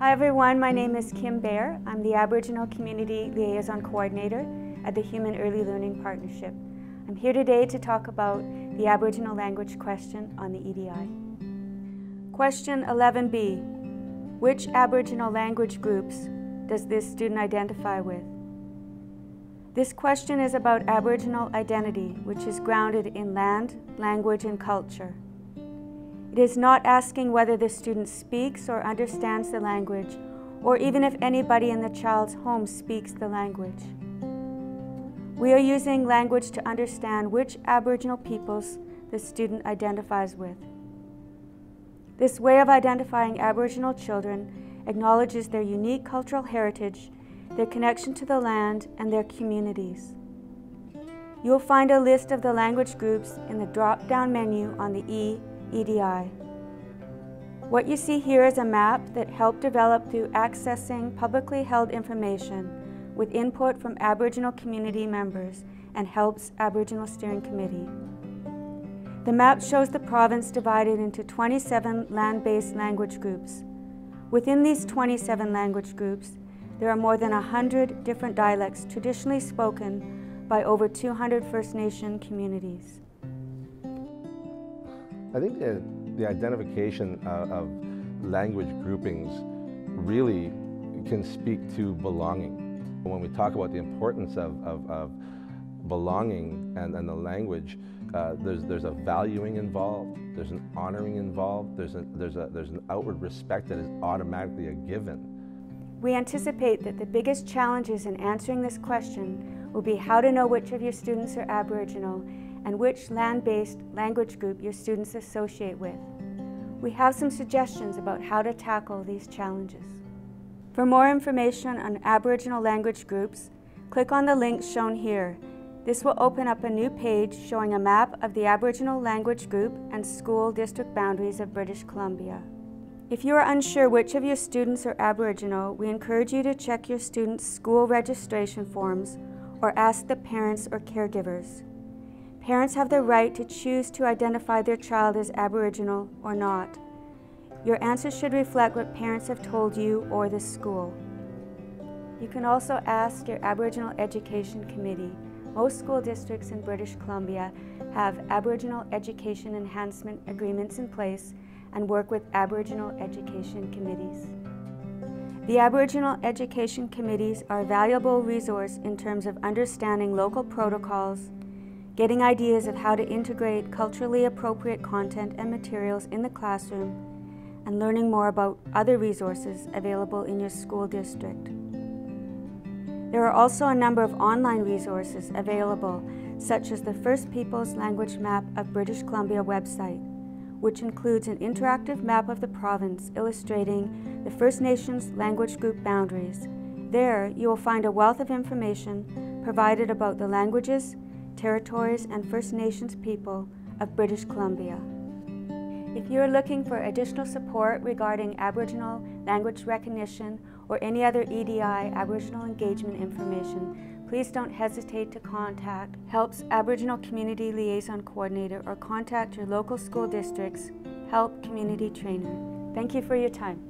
Hi everyone, my name is Kim Baer. I'm the Aboriginal Community Liaison Coordinator at the Human Early Learning Partnership. I'm here today to talk about the Aboriginal language question on the EDI. Question 11B. Which Aboriginal language groups does this student identify with? This question is about Aboriginal identity, which is grounded in land, language, and culture. It is not asking whether the student speaks or understands the language, or even if anybody in the child's home speaks the language. We are using language to understand which Aboriginal peoples the student identifies with. This way of identifying Aboriginal children acknowledges their unique cultural heritage, their connection to the land, and their communities. You will find a list of the language groups in the drop-down menu on the EDI. What you see here is a map that helped develop through accessing publicly held information with input from Aboriginal community members and HELP's Aboriginal Steering Committee. The map shows the province divided into 27 land-based language groups. Within these 27 language groups, there are more than 100 different dialects traditionally spoken by over 200 First Nation communities. I think the identification of language groupings really can speak to belonging. When we talk about the importance of belonging and the language, there's a valuing involved, there's an honoring involved, there's an outward respect that is automatically a given. We anticipate that the biggest challenges in answering this question will be how to know which of your students are Aboriginal and which land-based language group your students associate with. We have some suggestions about how to tackle these challenges. For more information on Aboriginal language groups, click on the links shown here. This will open up a new page showing a map of the Aboriginal language group and school district boundaries of British Columbia. If you are unsure which of your students are Aboriginal, we encourage you to check your students' school registration forms or ask the parents or caregivers. Parents have the right to choose to identify their child as Aboriginal or not. Your answer should reflect what parents have told you or the school. You can also ask your Aboriginal Education Committee. Most school districts in British Columbia have Aboriginal Education Enhancement Agreements in place and work with Aboriginal Education Committees. The Aboriginal Education Committees are a valuable resource in terms of understanding local protocols, getting ideas of how to integrate culturally appropriate content and materials in the classroom, and learning more about other resources available in your school district. There are also a number of online resources available, such as the First Peoples Language Map of British Columbia website, which includes an interactive map of the province illustrating the First Nations language group boundaries. There, you will find a wealth of information provided about the languages, territories, and First Nations people of British Columbia. If you are looking for additional support regarding Aboriginal language recognition or any other EDI Aboriginal engagement information, please don't hesitate to contact HELP's Aboriginal Community Liaison Coordinator or contact your local school district's HELP Community Trainer. Thank you for your time.